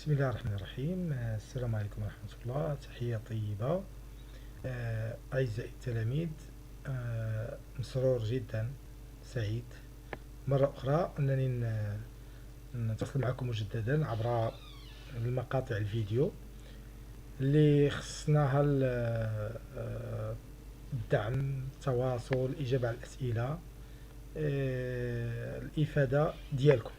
بسم الله الرحمن الرحيم. السلام عليكم ورحمة الله. تحية طيبة. أعزائي التلاميذ، مسرور جدا، سعيد مرة أخرى أنني نتواصل معكم مجددا عبر المقاطع الفيديو اللي خصناها الدعم، التواصل، الإجابة على الأسئلة، الإفادة ديالكم.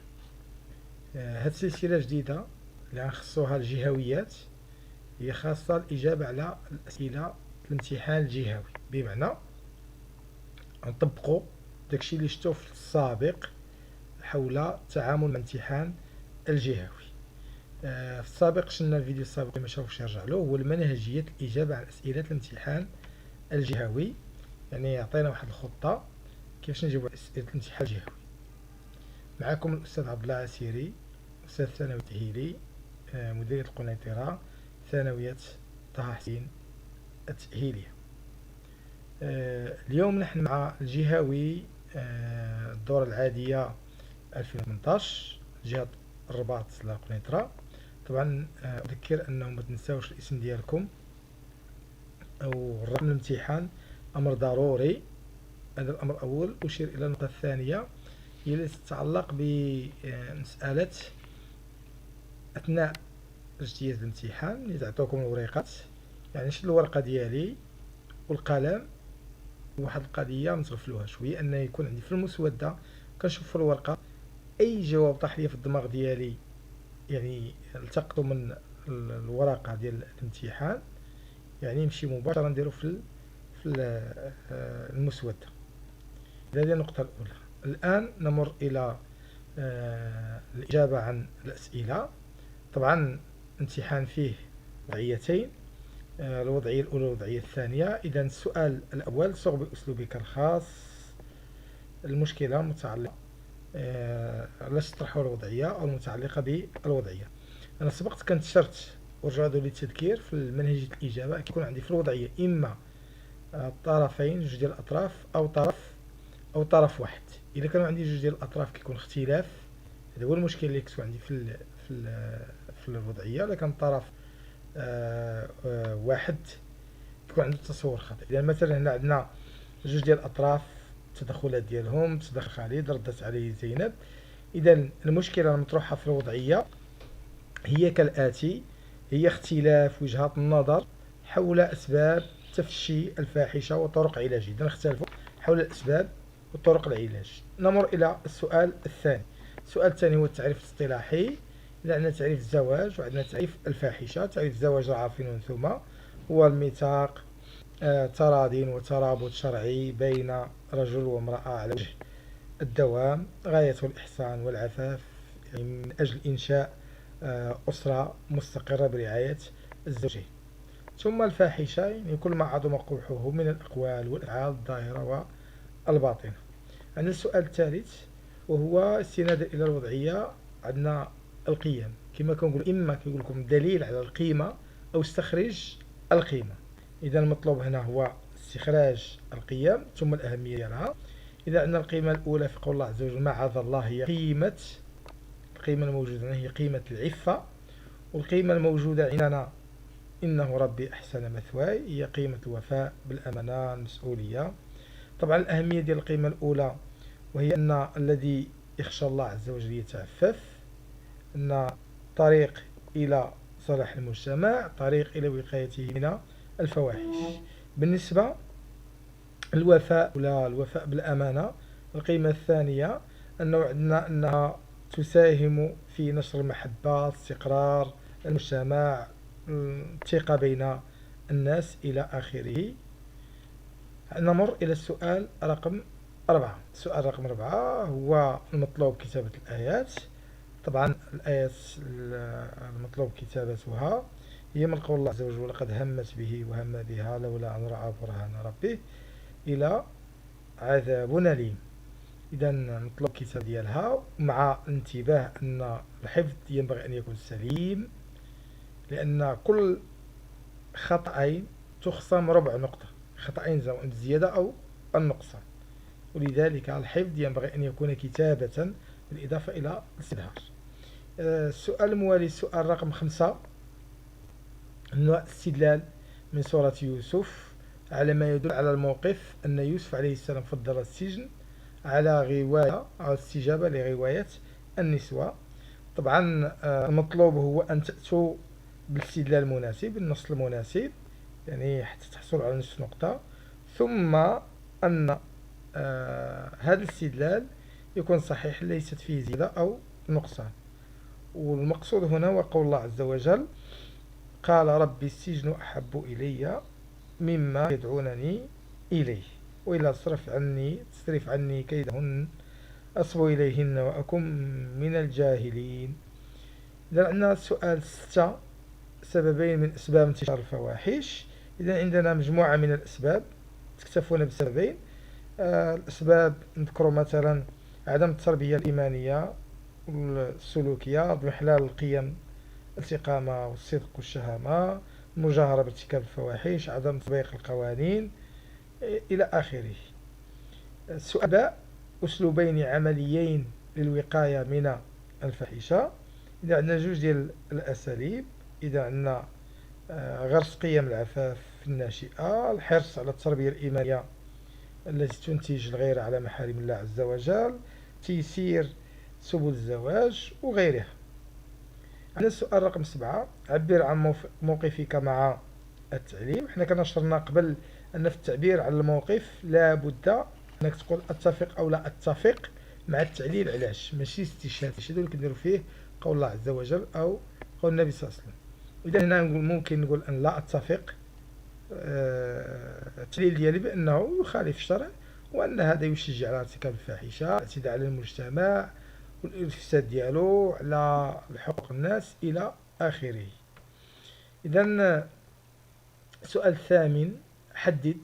هاد السلسلة جديدة اللي غنخصوها الجهويات، هي خاصة الإجابة على الأسئلة الامتحان الجهوي، بمعنى نطبقوا داكشي اللي شفتوه في السابق حول التعامل مع الامتحان الجهوي. في السابق شفنا الفيديو السابق اللي ما شافوش يرجع له، هو المنهجية الإجابة على أسئلة الامتحان الجهوي. يعني يعطينا واحد الخطة كيفاش نجيبوا أسئلة الامتحان الجهوي. معكم الأستاذ عبد الله عسيري، أستاذ ثانوي تأهيلي، مديرية القنيطرة، ثانوية طه حسين التأهيلية. اليوم نحن مع الجهوي، الدورة العادية 2018، جهة الرباط لقنيطرة. طبعا أذكر أنه ما تنساوش الاسم ديالكم أو رقم الامتحان، أمر ضروري. هذا الأمر الأول. أشير إلى النقطة الثانية، هي التي تتعلق بمسألة أثناء اجتياز الامتحان اللي تعطوكم الوريقات. يعني شد الورقة ديالي والقلم، واحد القضية متغفلوهاش، وهي أن يكون عندي في المسودة كنشوف في الورقة أي جواب طاح لي في الدماغ ديالي، يعني التقطو من الورقة ديال الامتحان، يعني نمشي مباشرة نديرو في المسودة. هذه النقطة الأولى. الآن نمر إلى الإجابة عن الأسئلة. طبعا الامتحان فيه وضعيتين، الوضعية الأولى والوضعية الثانية. إذا السؤال الأول: صغ بأسلوبك الخاص المشكلة متعلقة، علاش تطرحوا الوضعية أو المتعلقة بالوضعية. أنا سبقت كنتشرت ورجعوا للتذكير في منهجية الإجابة، كيكون عندي في الوضعية إما طرفين، جوج ديال الأطراف، أو طرف واحد. إذا كانوا عندي جوج ديال الأطراف كيكون اختلاف، هذا هو المشكل اللي كتكون عندي في الوضعية. إذا كان طرف واحد يكون عنده تصور خاطئ. إذا مثلا هنا عندنا جوج ديال الأطراف، التدخلات ديالهم: تدخل خالد، ردت عليه زينب. إذا المشكلة المطروحة في الوضعية هي كالآتي: هي اختلاف وجهات النظر حول أسباب تفشي الفاحشة وطرق علاجه. إذا نختلفوا حول الأسباب وطرق العلاج. نمر إلى السؤال الثاني. السؤال الثاني هو التعريف الاصطلاحي. إذا عندنا تعريف الزواج وعندنا تعريف الفاحشة. تعريف الزواج عارفينه ثم هو الميثاق، تراض وترابط شرعي بين رجل وامرأة على وجه الدوام، غايته الإحسان والعفاف، يعني من أجل إنشاء أسرة مستقرة برعاية الزوجين. ثم الفاحشة، يعني كل ما عظم قبحه من الأقوال والأفعال الظاهرة والباطنة. عندنا السؤال الثالث وهو استنادا إلى الوضعية. عندنا القيم، كما كنقول إما كيقول لكم دليل على القيمة أو استخرج القيمة. إذا المطلوب هنا هو استخراج القيم ثم الأهمية ديالها. إذا عندنا القيمة الأولى في قول الله عز وجل: معاذ الله، هي القيمة الموجودة هنا هي قيمة العفة. والقيمة الموجودة عندنا إنه ربي أحسن مثواي، هي قيمة الوفاء بالأمانة، المسؤولية. طبعا الأهمية ديال القيمة الأولى وهي أن الذي يخشى الله عز وجل يتعفف، أن طريق إلى صلاح المجتمع، طريق إلى وقايته من الفواحش. بالنسبة الوفاء ولا الوفاء بالأمانة، القيمة الثانية أنه عندنا أنها تساهم في نشر المحبة، استقرار المجتمع، الثقة بين الناس إلى آخره. نمر إلى السؤال رقم 4. السؤال رقم 4 هو المطلوب كتابة الآيات. طبعا الآيات المطلوب كتابتها هي من قول الله عز وجل: ولقد همت به وهم بها لولا أن رأى برهان ربه إلى عذاب أليم. إذا مطلوب كتاب ديالها مع الانتباه أن الحفظ ينبغي أن يكون سليم، لأن كل خطأين تخصم ربع نقطة، خطأين زيادة أو النقصان. ولذلك الحفظ ينبغي أن يكون كتابة بالإضافة إلى الاستظهار. السؤال الموالي السؤال رقم 5، نوع استدلال من سورة يوسف على ما يدل على الموقف أن يوسف عليه السلام فضل السجن على رواية أو استجابة لرواية النسوة. طبعا المطلوب هو أن تأتوا بالاستدلال المناسب، النص المناسب، يعني حتى تحصلوا على نصف نقطة، ثم أن هذا الاستدلال يكون صحيح ليست فيه زيادة أو نقصان. والمقصود هنا هو قول الله عز وجل: قال ربي السجن أحب إلي مما يدعونني إليه وإلا تصرف عني كيدهن أصب إليهن وأكن من الجاهلين. إذا عندنا السؤال 6، سببين من أسباب انتشار الفواحش. إذا عندنا مجموعة من الأسباب تكتفون بسببين. الأسباب نذكر مثلا عدم التربية الإيمانية والسلوكية بإحلال القيم، الاستقامة والصدق والشهامة، المجاهرة بارتكاب الفواحش، عدم تطبيق القوانين إلى آخره. السؤال باء، أسلوبين عمليين للوقاية من الفاحشة. إذا عندنا جوج ديال الأساليب. إذا عندنا غرس قيم العفاف في الناشئة، الحرص على التربية الإيمانية التي تنتج الغيرة على محارم الله عز وجل، تيسير سبل الزواج وغيرها. عندنا السؤال رقم 7، عبر عن موقفك مع التعليم. حنا كنا شرنا قبل أن في التعبير عن الموقف لا بد أنك تقول أتفق أو لا أتفق مع التعليل. علاش؟ ماشي استشهاد، الاستشهاد اللي كنديرو فيه قول الله عز وجل أو قول النبي صلى الله عليه وسلم. إذا هنا ممكن نقول أن لا أتفق التعليل ديالي بأنه يخالف الشرع، وأن هذا يشجع على ارتكاب الفاحشة، الاعتداء على المجتمع والإفساد ديالو على حقوق الناس إلى آخره. إذا السؤال 8، حدد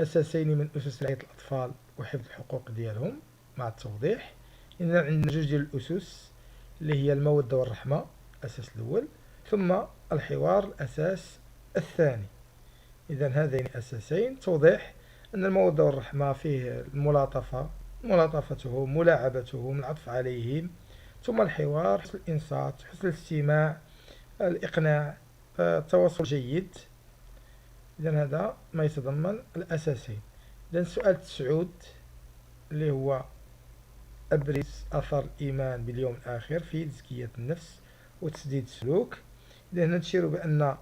أساسين من أسس رعاية الأطفال وحفظ الحقوق ديالهم مع التوضيح. إذا عندنا جوج ديال الأسس اللي هي المودة والرحمة الأساس الأول، ثم الحوار الأساس الثاني. إذا هذين أساسين. توضيح أن المودة والرحمة فيه الملاطفة، ملاطفتهم، ملاعبتهم، العطف عليهم، ثم الحوار حسن الإنصات، حسن الاستماع، الإقناع، التواصل جيد. إذا هذا ما يتضمن الأساسين. إذا السؤال 9 اللي هو أبرز أثر الإيمان باليوم الآخر في تزكية النفس وتسديد السلوك. إذا هنا نشير بأن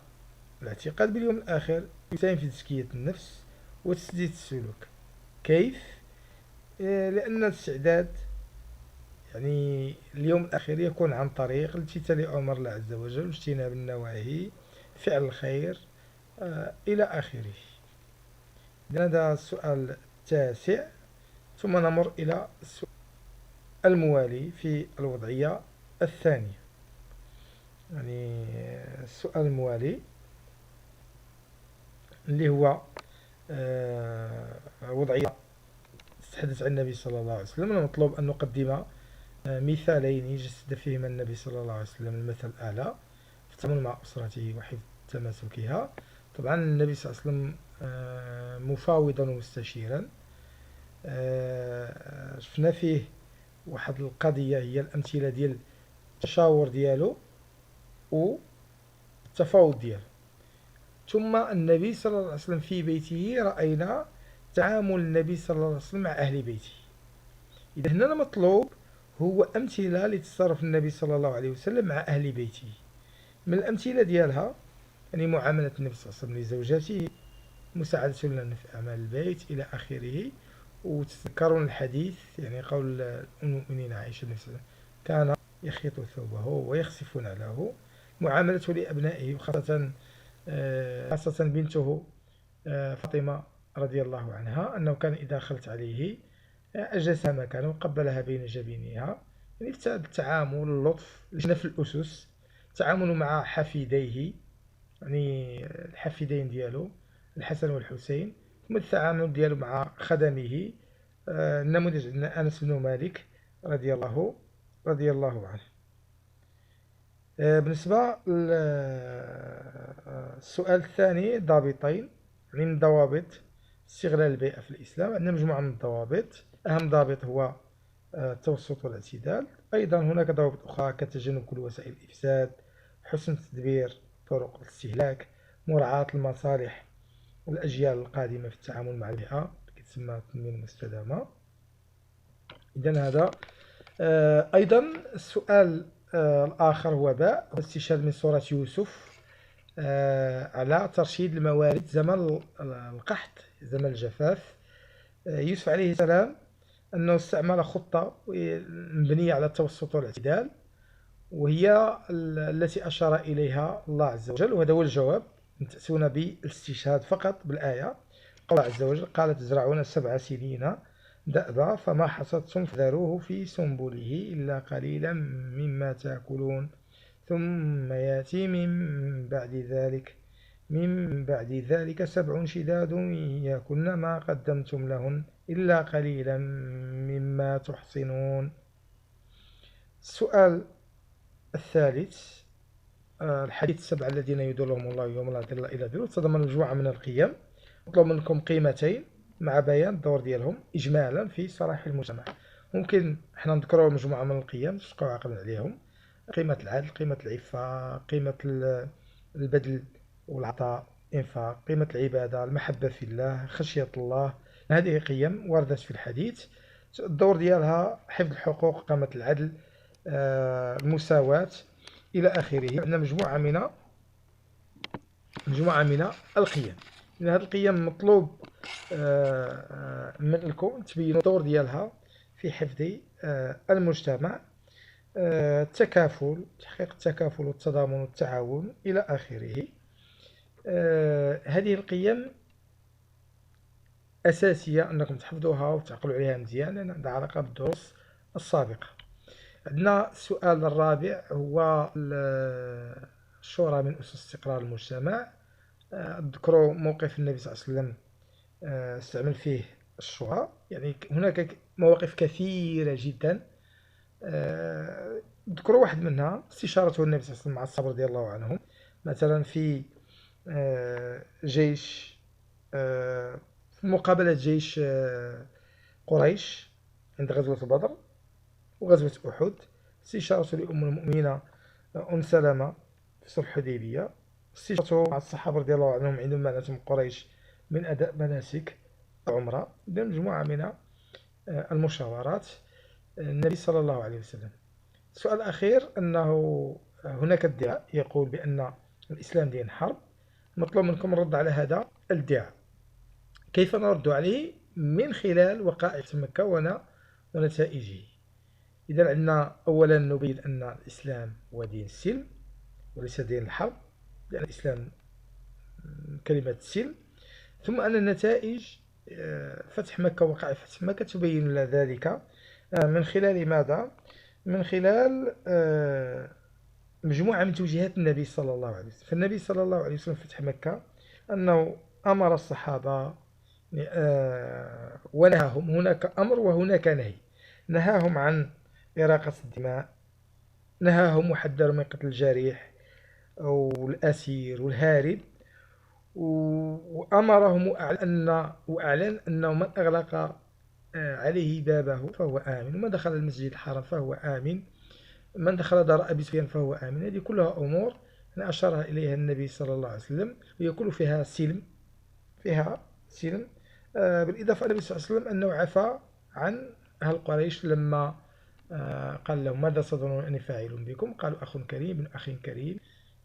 الاعتقاد باليوم الآخر يساهم في تزكية النفس وتسديد السلوك. كيف؟ لأن الاستعداد يعني اليوم الآخر يكون عن طريق الامتثال لأمر الله عز وجل واجتناب النواهي، فعل الخير إلى آخره. هذا السؤال 9. ثم نمر إلى السؤال الموالي في الوضعية الثانية. يعني السؤال الموالي اللي هو وضعية تتحدث عن النبي صلى الله عليه وسلم. المطلوب أن نقدم مثالين جسد فيهما النبي صلى الله عليه وسلم المثل الأعلى في التعامل مع أسرته وحفظ تماسكها. طبعا النبي صلى الله عليه وسلم مفاوضا ومستشيرا. شفنا فيه واحد القضية هي الأمثلة ديال التشاور ديالو والتفاوض ديالو. ثم النبي صلى الله عليه وسلم في بيته رأينا تعامل النبي صلى الله عليه وسلم مع أهل بيته. إذا هنا المطلوب هو أمثلة لتصرف النبي صلى الله عليه وسلم مع أهل بيته. من الأمثلة ديالها يعني معاملة النبي صلى الله عليه وسلم لزوجاته، مساعدته لنا في أعمال البيت إلى آخره. وتذكرون الحديث يعني قول المؤمنين عائشة النبي صلى الله عليه وسلم كان يخيط ثوبه ويخسف نعله. معاملته لأبنائه خاصة بنته فاطمة رضي الله عنها، أنه كان إذا دخلت عليه أجلسها مكانه وقبلها بين جبينها. يعني في التعامل، اللطف، لجنا في الأسس، تعامله مع حفيديه يعني الحفيدين ديالو الحسن والحسين، ثم التعامل ديالو مع خدمه. النموذج عندنا أنس بن مالك رضي الله عنه. بالنسبة للسؤال الثاني، ضابطين يعني من ضوابط استغلال البيئة في الإسلام. عندنا مجموعة من الضوابط. أهم ضابط هو التوسط والاعتدال. أيضا هناك ضوابط أخرى كتجنب كل وسائل الإفساد، حسن تدبير طرق الاستهلاك، مراعاة المصالح والأجيال القادمة في التعامل مع البيئة تسمى التنمية المستدامة. إذا هذا أيضا السؤال الآخر هو باء، هو استشهاد من سورة يوسف على ترشيد الموارد زمن القحط، زمن الجفاف. يوسف عليه السلام أنه استعمل خطة مبنية على التوسط والاعتدال، وهي التي أشار إليها الله عز وجل، وهذا هو الجواب. تأتون بالاستشهاد فقط بالآية. قال عز وجل: قال تزرعون 7 سنين دأبا فما حصدتم فذروه في سنبله إلا قليلا مما تأكلون ثم يأتي من بعد ذلك 7 شداد يأكلن ما قدمتم لهن إلا قليلا مما تحصنون. السؤال الثالث: الحديث 7 الذين يذلهم الله يوم لا ظل إلا ظله تضمن مجموعة من القيم. نطلب منكم قيمتين مع بيان الدور ديالهم إجمالا في صلاح المجتمع. ممكن احنا نذكروا مجموعة من القيم تبقوا عاقلين عليهم: قيمة العدل، قيمة العفة، قيمة البذل والعطاء، إنفاق، قيمة العبادة، المحبة في الله، خشية الله. هذه قيم وردت في الحديث. الدور ديالها حفظ الحقوق، قامة العدل، المساواة إلى آخره. عندنا مجموعة من القيم. من هذه القيم مطلوب منكم تبينوا الدور ديالها في حفظ المجتمع، التكافل، تحقيق التكافل والتضامن والتعاون إلى آخره. هذه القيم أساسية أنكم تحفظوها وتعقلوا عليها مزيان، لأن عندها علاقة بالدروس السابقة. عندنا السؤال الرابع هو الشورى من أسس استقرار المجتمع. اذكروا موقف النبي صلى الله عليه وسلم استعمل فيه الشورى. يعني هناك مواقف كثيرة جدا، اذكروا واحد منها استشارته النبي صلى الله عليه وسلم مع الصحابة رضي الله عنهم. مثلا في جيش، في مقابلة جيش قريش عند غزوة بدر وغزوة أحد، استشارته لأم المؤمنين أم سلمة في صلح الحديبية، استشارته مع الصحابة رضي الله عنهم عندما منعتهم قريش من أداء مناسك العمرة. مجموعة من المشاورات النبي صلى الله عليه وسلم. السؤال الأخير أنه هناك ادعاء يقول بأن الإسلام دين حرب. مطلوب منكم الرد على هذا الادعاء. كيف نرد عليه؟ من خلال وقائع مكة ونتائجه. إذا عندنا أولا نبين أن الإسلام هو دين السلم وليس دين الحرب، لأن الإسلام كلمة السلم. ثم أن النتائج فتح مكة ووقائع فتح مكة تبين لنا ذلك من خلال ماذا؟ من خلال مجموعة من توجيهات النبي صلى الله عليه وسلم. فالنبي صلى الله عليه وسلم فتح مكة أنه أمر الصحابة ونهاهم، هناك أمر وهناك نهي. نهاهم عن إراقة الدماء، نهاهم وحذروا من قتل الجريح أو الأسير والهارب، وأمرهم وأعلن أنه من أغلق عليه بابه فهو آمن، ومن دخل المسجد الحرام فهو آمن، من دخل دار أبي سفيان فهو آمن. هذه كلها أمور أشارها إليها النبي صلى الله عليه وسلم، وهي كل فيها سلم، بالإضافة النبي صلى الله عليه وسلم أنه عفى عن أهل قريش لما قال لهم: ماذا تظنون أني فاعل بكم؟ قالوا: أخ كريم من أخ كريم.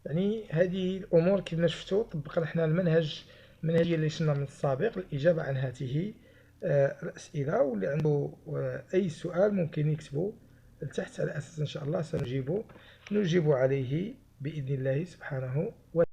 يعني هذه الأمور كما شفتوا طبقنا احنا المنهجية اللي شفنا من السابق للإجابة عن هذه الأسئلة. واللي عنده أي سؤال ممكن يكتبه لتحت، على أساس إن شاء الله نجيب عليه بإذن الله سبحانه وتعالى.